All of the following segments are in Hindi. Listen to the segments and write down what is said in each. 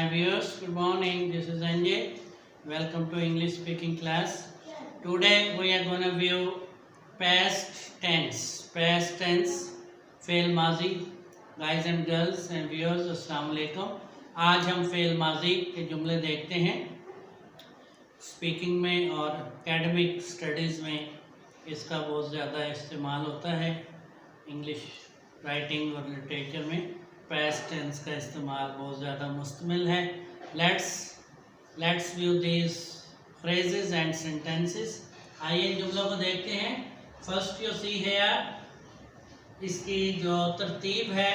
My viewers, good morning. This is Anjay. Welcome to English speaking class. Today we are going to view past tense. Past tense, fail माजी. Guys and girls and viewers, अस्सलाम वालेकुम. आज हम फेल माजी के जुमले देखते हैं. स्पीकिंग में और एकेडमिक स्टडीज़ में इसका बहुत ज़्यादा इस्तेमाल होता है. इंग्लिश राइटिंग और लिटरेचर में पास्ट टेंस का इस्तेमाल बहुत ज़्यादा मुश्तमिल है. Let's view these phrases and sentences. आइए जुमलों को देखते हैं. फर्स्ट यू सी हियर, इसकी जो तरतीब है,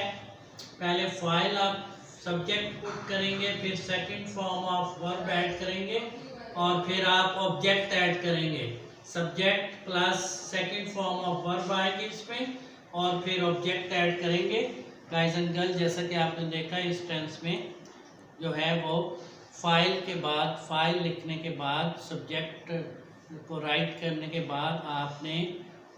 पहले फाइल आप सब्जेक्ट पुट करेंगे, फिर second form of verb add करेंगे और फिर आप ऑब्जेक्ट ऐड करेंगे. Subject plus second form of verb आएगी इसमें और फिर ऑब्जेक्ट ऐड करेंगे. गाइस एंड गर्ल, जैसा कि आपने देखा इस टेंस में जो है वो फाइल के बाद, फाइल लिखने के बाद, सब्जेक्ट को राइट करने के बाद आपने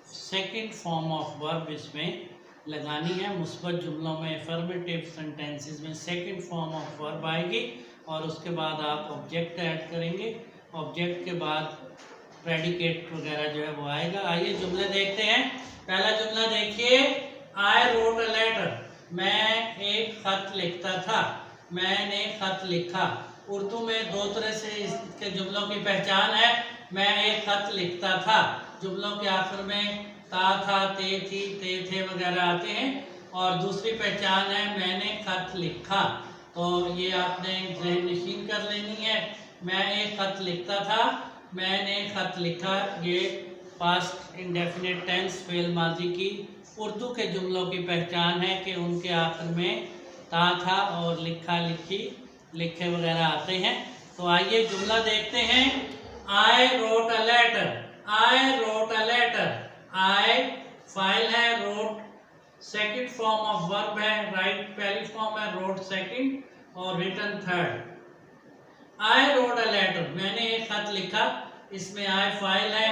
सेकंड फॉर्म ऑफ वर्ब इसमें लगानी है. मुस्बत जुमलों में, अफर्मेटिव सेंटेंसेस में सेकंड फॉर्म ऑफ वर्ब आएगी और उसके बाद आप ऑब्जेक्ट ऐड करेंगे. ऑब्जेक्ट के बाद प्रेडिकेट वगैरह जो है वो आएगा. आइए जुमले देखते हैं. पहला जुमला देखिए, आई रोट अ लेटर. मैं एक खत लिखता था. मैंने खत लिखा. उर्दू में दो तरह से इसके जुमलों की पहचान है. मैं एक खत लिखता था, जुमलों के आखिर में ता, था, ते, थी, ते, थे वगैरह आते हैं. और दूसरी पहचान है मैंने खत लिखा. तो ये आपने ज़हन नशीन कर लेनी है. मैं एक खत लिखता था, मैंने खत लिखा. ये पास्ट इंडेफिनिट टेंस फेल माजी की उर्दू के जुमलों की पहचान है कि उनके आखिर में ता, था और लिखा, लिखी, लिखे वगैरह आते हैं. तो आइए जुमला देखते हैं. I wrote a letter. I wrote a letter. I फाइल है, wrote second form of verb है, राइट पहली फॉर्म है, रोट सेकंड और written third. I wrote a letter, मैंने एक खत लिखा. इसमें आई फाइल है,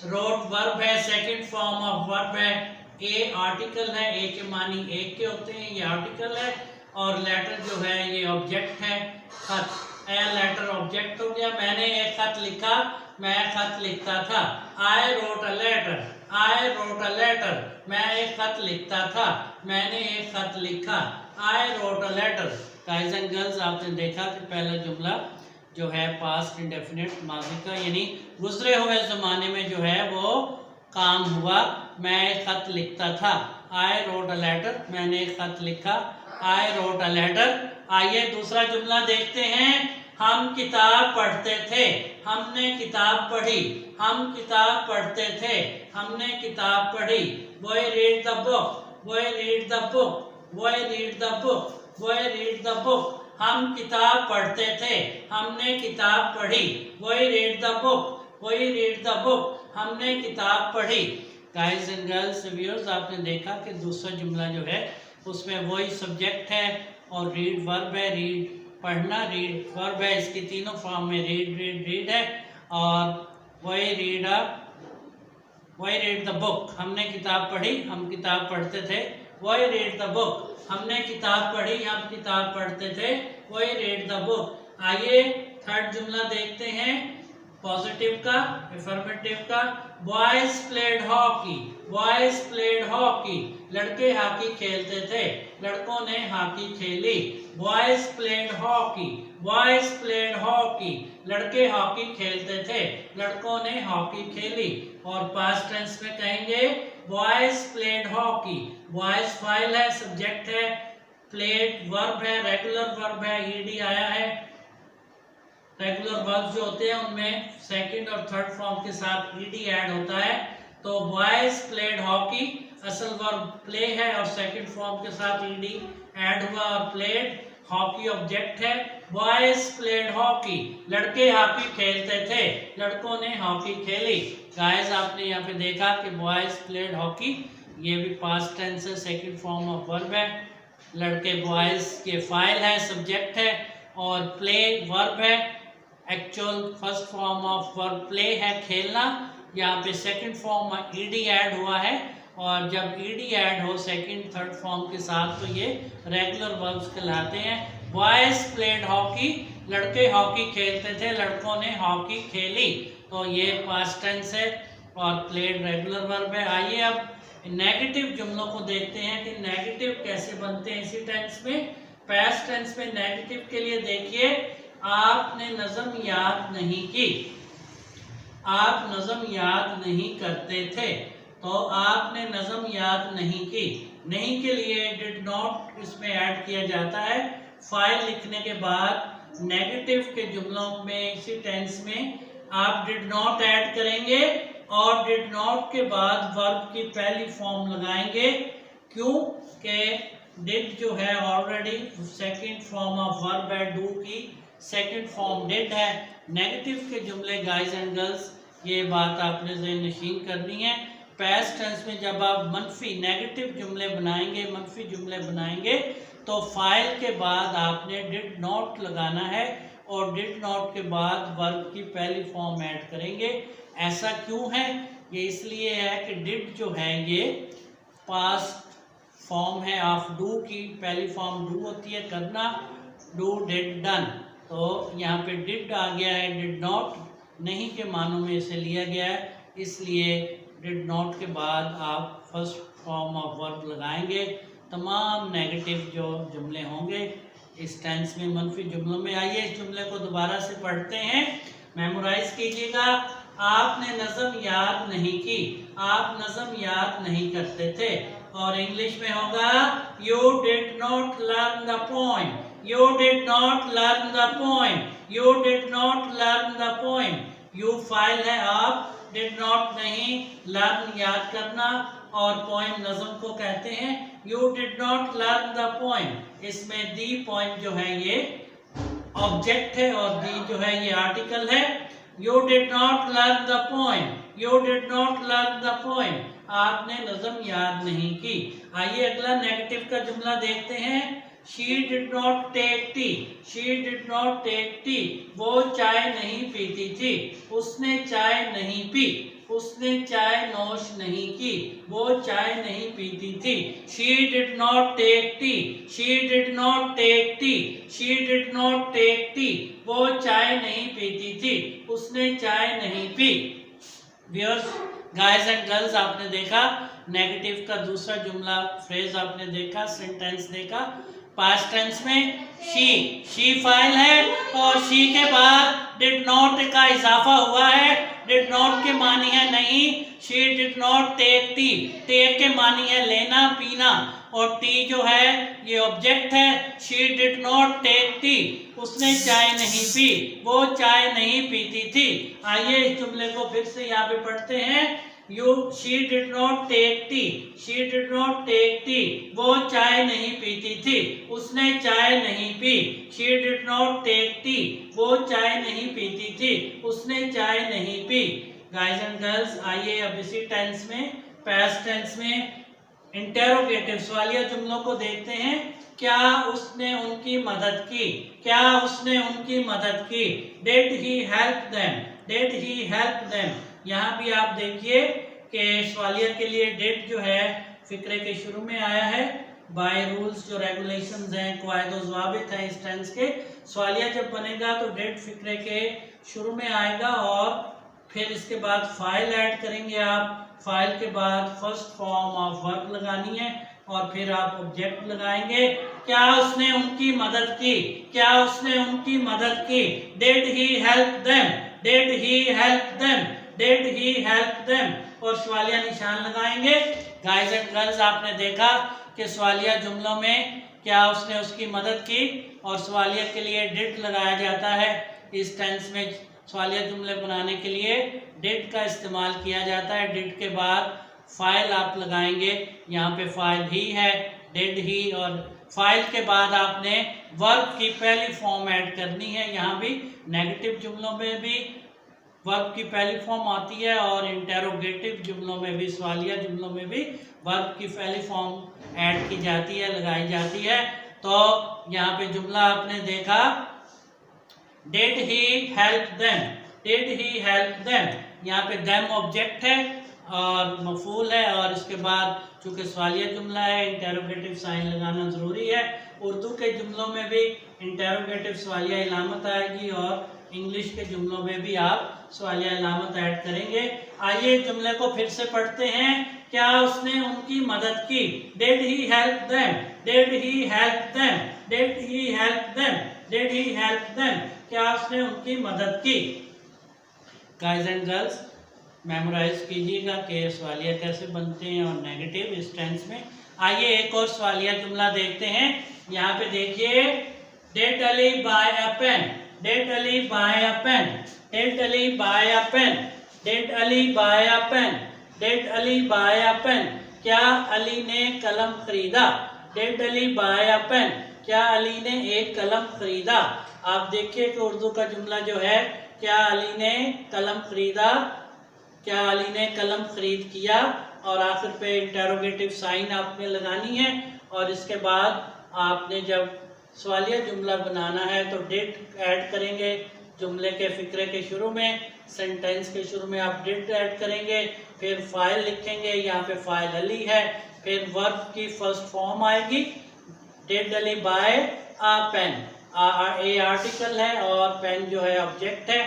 रोट वर्ब है, सेकंड फॉर्म ऑफ वर्ब है, ए आर्टिकल है, ए के मानी एक के होते हैं, ये आर्टिकल है और लेटर जो है ये ऑब्जेक्ट है. खत, ए लेटर ऑब्जेक्ट हो गया. मैंने एक खत लिखा, मैं खत लिखता था. I wrote a letter. I wrote a letter, मैं एक खत लिखता था, मैंने एक खत लिखा. I wrote a letter. Guys and girls, आपने देखा कि पहला जुमला जो है पास्ट इंडेफिनिट माजी का, यानी गुजरे हुए ज़माने में जो है वो काम हुआ. मैं एक खत लिखता था. आई रोट अ लेटर, मैंने एक खत लिखा. I wrote a letter. आइए दूसरा जुमला देखते हैं. हम किताब पढ़ते थे. हमने किताब पढ़ी. हम किताब पढ़ते थे. हमने किताब पढ़ी. Boy read the book. Boy read the book. Boy read the book. Boy read the book. हम किताब पढ़ते थे. हमने किताब पढ़ी. Boy read the book. Boy read the book. हमने किताब पढ़ी. गाइस एंड गर्ल्स व्यूअर्स, आपने देखा कि दूसरा जुमला जो है उसमें वही सब्जेक्ट है और रीड वर्ब है. रीड पढ़ना, रीड वर्ब है. इसकी तीनों फॉर्म में रीड, रीड, रीड है. और वही रीड द बुक. हमने किताब पढ़ी, हम किताब पढ़ते थे. वही रीड द बुक. हमने किताब पढ़ी, हम किताब पढ़ते थे. वही रीड द बुक. आइए थर्ड जुमला देखते हैं, पॉजिटिव का, अफर्मेटिव का. Boys played hockey. Boys played hockey. लड़के हॉकी खेलते थे. लड़कों ने हॉकी खेली. Boys played hockey. Boys played hockey. लड़के हॉकी खेलते थे. लड़कों ने हॉकी खेली. और पास्ट टेंस में कहेंगे boys played hockey. Boys file है, सब्जेक्ट है, प्लेड वर्ब है, रेगुलर वर्ब है, ईडी आया है. रेगुलर वर्ब जो होते हैं उनमें सेकंड और थर्ड फॉर्म के साथ ईडी ऐड होता है. तो बॉयज प्लेड हॉकी, असल वर्ब प्ले है और सेकंड फॉर्म के साथ ईडी ऐड हुआ और प्लेड. हॉकी ऑब्जेक्ट है. Boys played hockey. लड़के हॉकी खेलते थे. लड़कों ने हॉकी खेली. गाइस, आपने यहाँ पे देखा कि बॉयज प्लेड हॉकी, ये भी पास्ट टेंस है, सेकंड फॉर्म ऑफ वर्ब है. लड़के बॉयज के फाइल है, सब्जेक्ट है और प्ले वर्ब है. Actual first form of verb play है, खेलना. यहाँ पे सेकंड फॉर्म ईडी ऐड हुआ है और जब ईडी ऐड हो सेकंड थर्ड फॉर्म के साथ तो ये रेगुलर वर्ब्स कहलाते हैं. बॉयज प्लेड हॉकी, लड़के हॉकी खेलते थे, लड़कों ने हॉकी खेली। तो ये पास्ट टेंस है और प्लेड रेगुलर वर्ब है। आइए अब नेगेटिव जुमलों को देखते हैं कि नेगेटिव कैसे बनते हैं इसी टेंस में। पास्ट टेंस में नेगेटिव के लिए देखिए, आपने नज़म याद नहीं की, आप नज़म याद नहीं करते थे, तो आपने नज़म याद नहीं की। नहीं के लिए डिड नॉट इसमें ऐड किया जाता है। फाइल लिखने के बाद नेगेटिव के जुमलों में इसी टेंस में आप डिड नॉट ऐड करेंगे और डिड नॉट के बाद वर्ब की पहली फॉर्म लगाएंगे। क्यों कि डिड जो है already second form of verb है, डू की सेकंड फॉर्म डिड है। नेगेटिव के जुमले गाइज एंड गर्ल्स, ये बात आपने ज़हन नशीन करनी है। पास्ट टेंस में जब आप मनफी नेगेटिव जुमले बनाएंगे, मनफी जुमले बनाएंगे, तो फाइल के बाद आपने डिड नॉट लगाना है और डिड नॉट के बाद वर्ब की पहली फॉर्म ऐड करेंगे। ऐसा क्यों है? ये इसलिए है कि डिड जो है ये पास्ट फॉर्म है ऑफ डू की, पहली फॉर्म डू होती है करना, डू डिड डन। तो यहाँ पे डिड आ गया है, डिड नॉट नहीं के मानों में इसे लिया गया है, इसलिए डिड नॉट के बाद आप फर्स्ट फॉर्म ऑफ वर्ब लगाएंगे। तमाम नेगेटिव जो जुमले होंगे इस टेंस में मनफी जुमलों में। आइए इस जुमले को दोबारा से पढ़ते हैं, मेमोराइज कीजिएगा। आपने नज़म याद नहीं की, आप नज़म याद नहीं करते थे। और इंग्लिश में होगा you did not learn the poem, you did not learn the poem, you did not learn the poem. You file है आप, डिड नॉट नहीं, लर्न याद करना और पोएम नज़म को कहते हैं। You did not learn the poem, इसमें दी पोएम जो है ये ऑब्जेक्ट है और दी जो है ये आर्टिकल है। You did not learn the poem, you did not learn the poem, आपने नज़म याद नहीं की। आइए अगला नेगेटिव का जुमला देखते हैं। She did not take tea, she did not take tea, वो चाय नहीं पीती थी, उसने चाय नहीं पी, उसने चाय नोश नहीं की, वो चाय नहीं पीती थी। She did not take tea, she did not take tea, she did not take tea, वो चाय नहीं पीती थी, उसने चाय नहीं P. Viewers, guys and girls, आपने देखा नेगेटिव का दूसरा जुमला, फ्रेज आपने देखा, सेंटेंस देखा। पास्ट टेंस में शी फाइल है और शी के बाद डिड नॉट का इजाफा हुआ है। डिड नॉट के मानी है नहीं, she did not take tea, take के मानी है लेना पीना और टी जो है ये ऑब्जेक्ट है। She did not take tea, उसने चाय नहीं पी, वो चाय नहीं पीती थी। आइए इस जुमले को फिर से यहाँ पे पढ़ते हैं। she did not take tea, she did not take tea, वो चाय नहीं पीती थी, उसने चाय नहीं P. she did not take tea, वो चाय नहीं पीती थी, उसने चाय नहीं पी। गाइस एंड गर्ल्स, आइए अब इसी टेंस में, पास्ट टेंस में इंटेरोगेटिव सवालिया जुमलों को देखते हैं। क्या उसने उनकी मदद की, क्या उसने उनकी मदद की। Did he help them, did he help them. यहाँ भी आप देखिए कि सवालिया के लिए डिड जो है फिक्रे के शुरू में आया है। बाय रूल्स जो रेगुलेशंस हैं, कायदे ज़वाबित हैं इस टेंस के, सवालिया जब बनेगा तो डिड फिक्रे के शुरू में आएगा और फिर इसके बाद फाइल ऐड करेंगे आप। फाइल के बाद फर्स्ट फॉर्म ऑफ वर्ब लगानी है और फिर आप ऑब्जेक्ट लगाएंगे। क्या उसने उनकी मदद की, क्या उसने उनकी मदद की। Did he help them, did he help them, did he help them और सवालिया निशान लगाएंगे। गाइस एंड गर्ल्स, आपने देखा कि सवालिया जुमलों में क्या उसने उसकी मदद की और सवालिया के लिए डिड लगाया जाता है। इस टेंस में सवालिया जुमले बनाने के लिए डिड का इस्तेमाल किया जाता है। डिड के बाद फाइल आप लगाएंगे, यहाँ पे फाइल ही है, डिड ही, और फाइल के बाद आपने वर्ब की पहली फॉर्म ऐड करनी है। यहाँ भी नेगेटिव जुमलों में भी वर्ब की पहली फॉर्म आती है और इंटेरोगेटिव जुमलों में भी, सवालिया जुमलों में भी वर्ब की पहली फॉर्म ऐड की जाती है, लगाई जाती है। तो यहाँ पे जुमला आपने देखा, did he help them, did he help them. यहाँ पे देम ऑब्जेक्ट है और मफूल है और इसके बाद चूंकि सवालिया जुमला है इंटेरोगेटिव साइन लगाना ज़रूरी है। उर्दू के जुमलों में भी इंटेरोगेटिव सवालिया इलामत आएगी और इंग्लिश के जुमलों में भी आप सवालिया इलामत ऐड करेंगे। आइए जुमले को फिर से पढ़ते हैं। क्या उसने उनकी मदद की? Did he help them? Did he help them? Did he help them? Did he help them? क्या उसने उनकी मदद की? गाइस एंड गर्ल्स, मेमोराइज कीजिएगा कि सवालिया कैसे बनते हैं और नेगेटिव इस टेंस में। आइए एक और सवालिया जुमला देखते हैं। यहाँ पे देखिए, did Ali buy a pen? Did Ali buy a pen? Did Ali buy a pen? Did Ali buy a pen? Did Ali buy a pen? क्या अली ने कलम खरीदा? Did Ali buy a pen? क्या अली ने एक कलम खरीदा? आप देखिए कि उर्दू का जुमला जो है, क्या अली ने कलम खरीदा, क्या अली ने कलम खरीद किया, और आखिर पे इंटेरोगेटिव साइन आपने लगानी है। और इसके बाद आपने जब सवालिया जुमला बनाना है तो डिड ऐड करेंगे। जुमले के फिक्रे के शुरू में, सेंटेंस के शुरू में आप डिड ऐड करेंगे, फिर फाइल लिखेंगे, यहाँ पे फाइल अली है, फिर वर्ब की फर्स्ट फॉर्म आएगी, did Ali buy a pen. A article है और पेन जो है ऑब्जेक्ट है।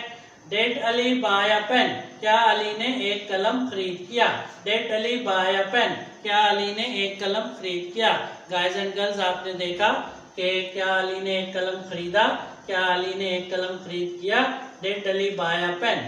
Did Ali buy a pen? क्या अली ने एक कलम खरीद किया? Did Ali buy a pen? क्या अली ने एक कलम खरीद किया? गाइस एंड गर्ल्स, आपने देखा कि क्या अली ने एक कलम खरीदा, क्या अली ने एक कलम खरीद किया। Did Ali buy a pen?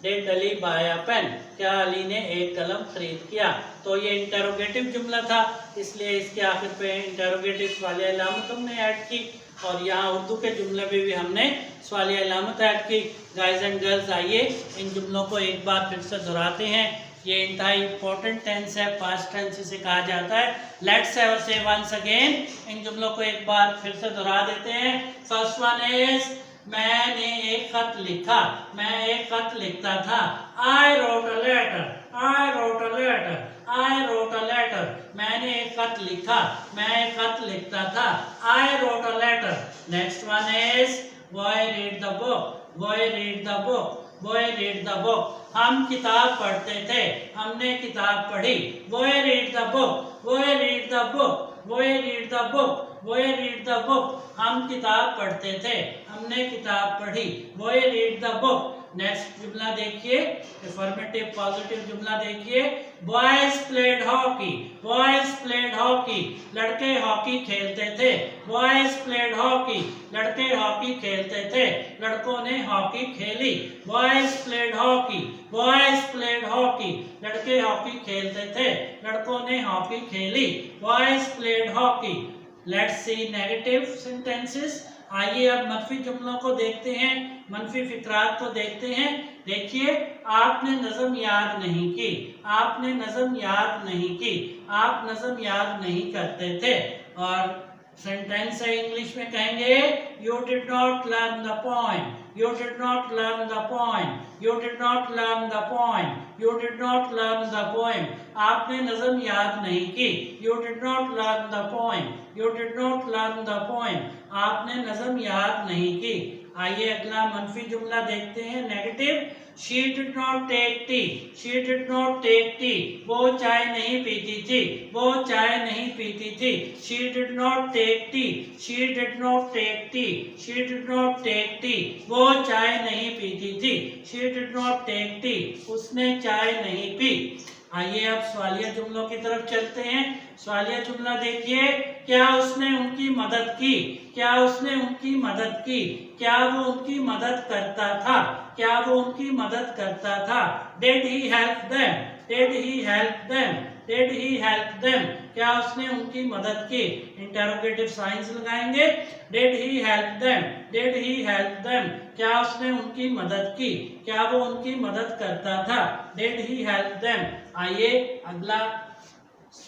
Did Ali buy a pen? क्या अली ने एक कलम खरीद किया। तो ये इंटेरोगेटिव जुमला था, इसलिए इसके आखिर पे इंटेरोगेटिव सवालिया इलामत हमने ऐड की, और यहाँ उर्दू के जुमले में भी हमने सवालिया इलामत ऐड की। गाइस एंड गर्ल्स, आइए इन जुमलों को एक बार फिर से दोहराते हैं। ये इंतहाई इंपॉर्टेंट टेंस है, पास्ट टेंस इसे कहा जाता है। लेट्स हैव से वंस अगेन, इन जुमलों को एक बार फिर से दोहरा देते हैं। फर्स्ट वन इज, मैंने एक खत लिखा। मैं एक खत लिखता था। I wrote a letter. I wrote a letter. I wrote a letter. मैंने एक खत लिखा, मैं एक खत लिखता था। I wrote a letter. Next one is, boy read the book. Boy read the book. Boy read the book. हम किताब पढ़ते थे। हमने किताब पढ़ी। Boy read the book. Boy read the book. Boy read the book. Boy read the book. हम किताब पढ़ते थे। हमने किताब पढ़ी। Boy read the book. Next जुमला देखिए, अफर्मेटिव पॉजिटिव जुमला देखिए। Boys played hockey. Boys played hockey. लड़के हॉकी खेलते थे। Boys played hockey. लड़के हॉकी खेलते थे। लड़कों ने हॉकी खेली। Boys played hockey. Boys played hockey. लड़के हॉकी खेलते थे। लड़कों ने हॉकी खेली। Boys played hockey. Let's see negative sentences. आइए अब मनफी जुमलों को देखते हैं, मनफी फिक्रात को देखते हैं। देखिए, आपने नज़म याद नहीं की। आपने नज़म याद नहीं की। आप नज़म याद नहीं करते थे। और सेंटेंस है, इंग्लिश में कहेंगे, you did not learn the poem. You did not learn the poem. You did not learn the poem. You did not learn the poem. आपने नज़म याद नहीं की। You did not learn the poem. You did not learn the poem. आपने नज़म याद नहीं की। आइए अगला मनफी जुमला देखते हैं, negative. She did not take tea. She did not take tea. वो चाय नहीं पीती थी। वो चाय नहीं पीती थी। She did not take tea. She did not take tea. She did not take tea. वो चाय नहीं पीती थी। She did not take tea. उसने चाय नहीं पी। आइए अब सवालिया जुमलों की तरफ चलते हैं। सवालिया जुमला देखिए, क्या उसने उनकी मदद की। क्या उसने उनकी मदद की। क्या वो उनकी मदद करता था। क्या वो उनकी मदद करता था। Did he help them. Did he help them. Did he help them. क्या उसने उनकी मदद की। इंटेरोगेटिव साइंस लगाएंगे। Did he help them. Did he help them. क्या उसने उनकी मदद की। क्या वो उनकी मदद करता था। Did he help them. आइए अगला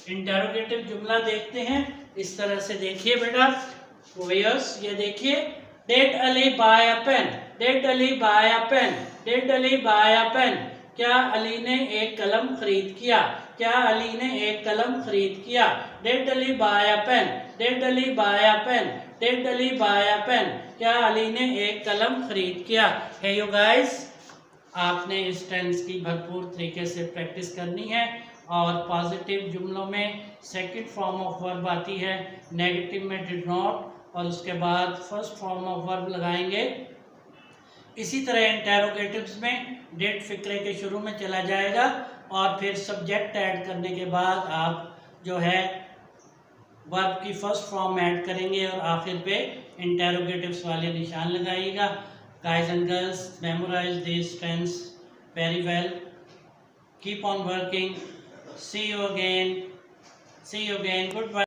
इंटेरोगेटिव जुमला देखते हैं। इस तरह से देखिए बेटा, व्यूअर्स, ये देखिए, did Ali buy a pen. Did Ali buy a pen. Did Ali buy a pen. क्या अली ने एक कलम खरीद किया। क्या अली ने एक कलम खरीद किया। Did Ali buy a pen. Did Ali buy a pen. Did Ali buy a pen. क्या अली ने एक कलम खरीद किया। हे यू गाइस, आपने इस टेंस की भरपूर तरीके से प्रैक्टिस करनी है। और पॉजिटिव जुमलों में सेकंड फॉर्म ऑफ वर्ब आती है, नेगेटिव में डिड नॉट और उसके बाद फर्स्ट फॉर्म ऑफ वर्ब लगाएंगे। इसी तरह इंटेरोगेटिव्स में डेट फिक्रे के शुरू में चला जाएगा और फिर सब्जेक्ट ऐड करने के बाद आप जो है वर्ब की फर्स्ट फॉर्म ऐड करेंगे और आखिर पे इंटेरोगेटिव्स वाले निशान लगाइएगा। Guys and girls, memorize this tense very well, keep on working, see you again, good bye.